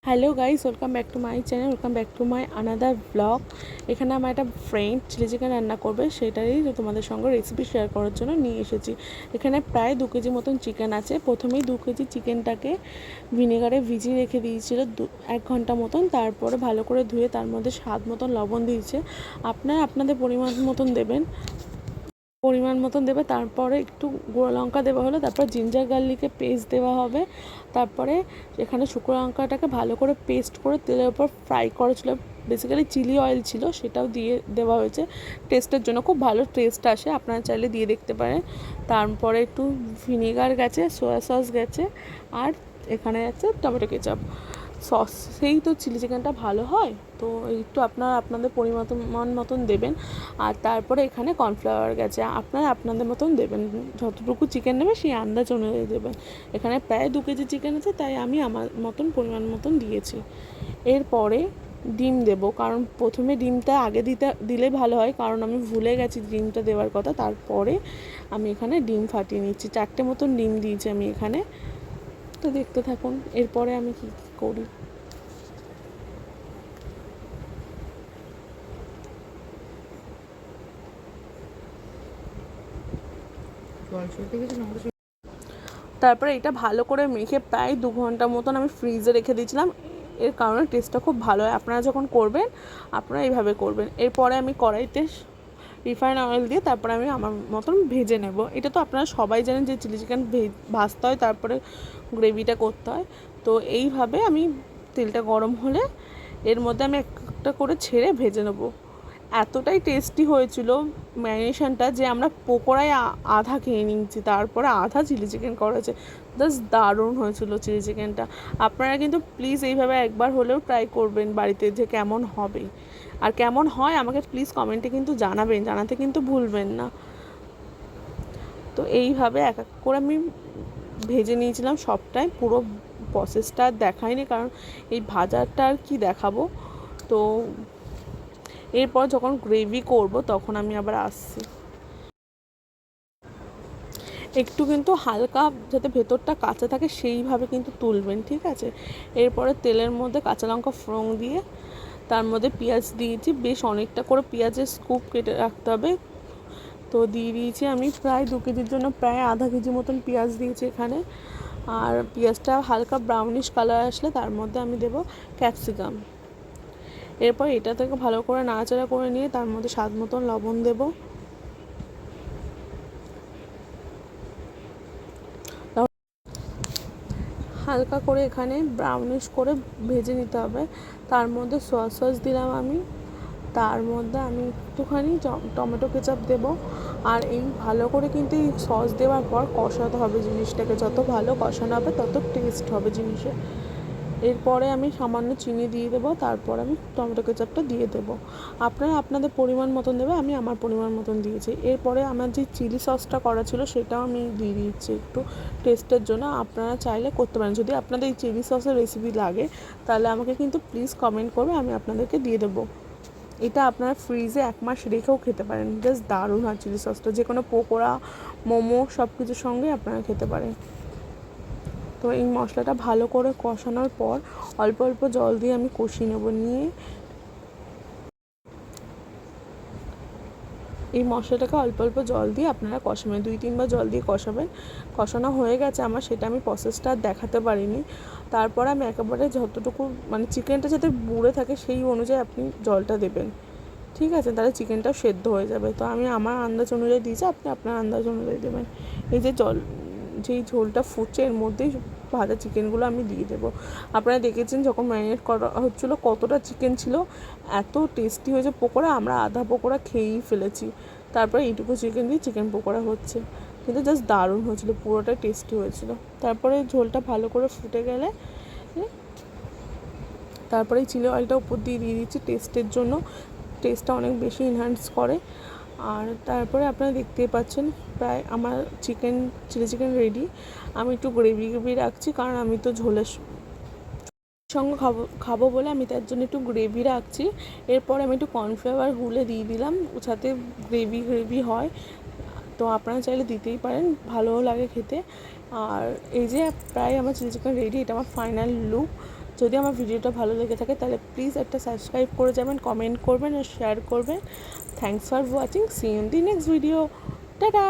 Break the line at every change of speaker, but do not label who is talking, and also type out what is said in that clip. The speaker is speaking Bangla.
Hello guys, welcome back to my channel, welcome back to my another blog. এখানে আমার একটা ফ্রেন্ড চিলি চিকেন রান্না করবে, সেটারই তোমাদের সঙ্গে রেসিপি শেয়ার করার জন্য নিয়ে এসেছি। এখানে প্রায় 2 কেজি মতন চিকেন আছে। প্রথমেই 2 কেজি চিকেনটাকে ভিনেগারে ভিজিয়ে রেখে দিয়েছিল 1 ঘন্টা মতন। তারপরে ভালো করে ধুয়ে তার মধ্যে স্বাদ মতন লবণ দিয়েছে। আপনারা আপনাদের পরিমাণ মতন দেবেন, তারপরে একটু গুঁড়ো লঙ্কা দেওয়া হলো, তারপর জিঞ্জার গার্লিকের পেস্ট দেওয়া হবে। তারপরে এখানে শুকনো লঙ্কাটাকে ভালো করে পেস্ট করে তেলের উপর ফ্রাই করা ছিল, বেসিক্যালি চিলি অয়েল ছিল, সেটাও দিয়ে দেওয়া হয়েছে। টেস্টের জন্য খুব ভালো টেস্ট আসে, আপনারা চাইলে দিয়ে দেখতে পারেন। তারপরে একটু ভিনেগার গেছে, সোয়া সস গেছে, আর এখানে আছে টমেটো কেচাপ সস। সেই তো চিলি চিকেনটা ভালো হয়, তো একটু আপনারা আপনাদের পরিমাণ মতন দেবেন। আর তারপরে এখানে কর্নফ্লাওয়ার গেছে, আপনারা আপনাদের মতন দেবেন, যতটুকু চিকেন নেবে সেই আন্দাজ অনুযায়ী দেবেন। এখানে প্রায় 2 কেজি চিকেন আছে, তাই আমি আমার মতন পরিমাণ মতন দিয়েছি। এরপরে ডিম দেবো, কারণ প্রথমে ডিমটা আগে দিলে ভালো হয়, কারণ আমি ভুলে গেছি ডিমটা দেওয়ার কথা। তারপরে আমি এখানে ডিম ফাটিয়ে নিচ্ছি, 4টে মতন ডিম দিয়েছি আমি এখানে। তো দেখতে থাকুন এরপরে আমি কী করি। তারপরে এটা ভালো করে মেখে প্রায় 2 ঘন্টা মতন আমি ফ্রিজে রেখে দিয়েছিলাম। এর কারণে টেস্টটা খুব ভালো হয়। আপনারা যখন করবেন আপনারা এইভাবে করবেন। এরপরে আমি কড়াইতে রিফাইন অয়েল দিয়ে তারপরে আমি আমার মতন ভেজে নেব। এটা তো আপনারা সবাই জানেন যে চিলি চিকেন ভাজতে হয়, তারপরে গ্রেভিটা করতে হয়। তো এইভাবে আমি তেলটা গরম হলে এর মধ্যে আমি একটা করে ছেড়ে ভেজে নেব। এতটাই টেস্টি হয়েছিল ম্যারিনেশনটা যে আমরা পকোড়ায় আধা খেয়ে নিয়েছি, তারপরে আধা চিলি চিকেন করেছে। জাস্ট দারুণ হয়েছিল চিলি চিকেনটা। আপনারা কিন্তু প্লিজ এইভাবে একবার হলেও ট্রাই করবেন বাড়িতে, যে কেমন হবে আর কেমন হয় আমাকে প্লিজ কমেন্টে কিন্তু জানাতে কিন্তু ভুলবেন না। তো এইভাবে এক এক করে আমি ভেজে নিয়েছিলাম সবটাই, পুরো প্রসেসটা আর দেখাইনি, কারণ এই ভাজাটা আর কি দেখাবো। তো এরপর যখন গ্রেভি করব তখন আমি আবার আসছি। একটু কিন্তু হালকা যাতে ভেতরটা কাঁচা থাকে সেইভাবে কিন্তু তুলবেন, ঠিক আছে। এরপরে তেলের মধ্যে কাঁচা লঙ্কা ফোড়ন দিয়ে তার মধ্যে পেঁয়াজ দিয়েছি, বেশ অনেকটা করে পেঁয়াজের স্কুপ কেটে রাখতে হবে। তো দিয়ে দিয়েছি আমি প্রায় 2 কেজির জন্য প্রায় আধা কেজি মতন পেঁয়াজ দিয়েছি এখানে। আর পেঁয়াজটা হালকা ব্রাউনিশ কালার আসলে তার মধ্যে আমি দেবো ক্যাপসিকাম। এরপর এটা থেকে ভালো করে নাড়াচাড়া করে নিয়ে তার মধ্যে স্বাদ মতন লবণ দেবো। হালকা করে এখানে ব্রাউনিশ করে ভেজে নিতে হবে। তার মধ্যে সয়া সস দিলাম আমি, তার মধ্যে আমি একটুখানি টমেটো কেচাপ দেবো। আর এই ভালো করে কিন্তু এই সস দেওয়ার পর কষাতে হবে জিনিসটাকে, যত ভালো কষানো হবে তত টেস্ট হবে জিনিসে। এরপরে আমি সামান্য চিনি দিয়ে দেবো, তারপর আমি টমেটো কেচাপটা দিয়ে দেবো। আপনারা আপনাদের পরিমাণ মতন দেবে, আমি আমার পরিমাণ মতন দিয়েছি। এরপরে আমার যে চিলি সসটা করা ছিল সেটাও আমি দিয়ে দিচ্ছি একটু টেস্টের জন্য। আপনারা চাইলে করতে পারেন, যদি আপনাদের এই চিলি সসের রেসিপি লাগে তাহলে আমাকে কিন্তু প্লিজ কমেন্ট করবে, আমি আপনাদেরকে দিয়ে দেবো। এটা আপনারা ফ্রিজে 1 মাস রেখেও খেতে পারেন, জাস্ট দারুণ হয় চিলি সসটা, যে কোনো পকোড়া, মোমো সব কিছুর সঙ্গে আপনারা খেতে পারেন। তো এই মশলাটা ভালো করে কষানোর পর অল্প অল্প জল দিয়ে আমি কষিয়ে নেব। নিয়ে এই মশলাটাকে অল্প অল্প জল দিয়ে আপনারা কষাবেন, 2-3 বার জল দিয়ে কষাবেন। কষানো হয়ে গেছে আমার, সেটা আমি প্রসেসটা আর দেখাতে পারিনি। তারপর আমি একেবারে যতটুকু মানে চিকেনটা যাতে বুড়ে থাকে সেই অনুযায়ী আপনি জলটা দেবেন, ঠিক আছে, তাহলে চিকেনটাও সেদ্ধ হয়ে যাবে। তো আমি আমার আন্দাজ অনুযায়ী দিয়েছি, আপনি আপনার আন্দাজ অনুযায়ী দেবেন। এই যে যেই ঝোলটা ফুটছে এর মধ্যেই ভাজা চিকেনগুলো আমি দিয়ে দেবো। আপনারা দেখেছেন যখন ম্যারিনেট করা হচ্ছিলো কতটা চিকেন ছিল, এত টেস্টি হয়েছে পকোড়া, আমরা আধা পকোড়া খেয়েই ফেলেছি। তারপরে এইটুকু চিকেন দিয়ে চিকেন পকোড়া হচ্ছে, কিন্তু জাস্ট দারুণ হয়েছিলো, পুরোটাই টেস্টি হয়েছিলো। তারপরে ঝোলটা ভালো করে ফুটে গেলে তারপরে চিলি অয়েলটা উপর দিয়ে দিচ্ছি টেস্টের জন্য, টেস্টটা অনেক বেশি এনহ্যান্স করে। আর তারপরে আপনারা দেখতেই পাচ্ছেন প্রায় আমার চিলি চিকেন রেডি। আমি একটু গ্রেভি রাখছি, কারণ আমি তো ঝোলের সঙ্গে খাবো বলে আমি তার জন্য একটু গ্রেভি রাখছি। এরপর আমি একটু কর্নফ্লাওয়ার গুলে দিয়ে দিলাম, সাথে গ্রেভি হয়। তো আপনারা চাইলে দিতেই পারেন, ভালোও লাগে খেতে। আর এই যে প্রায় আমার চিলি চিকেন রেডি, এটা আমার ফাইনাল লুক। যদি আমার ভিডিওটা ভালো লেগে থাকে তাহলে প্লিজ একটা সাবস্ক্রাইব করে যাবেন, কমেন্ট করবেন আর শেয়ার করবেন। Thanks for watching, see you in the next video, tata.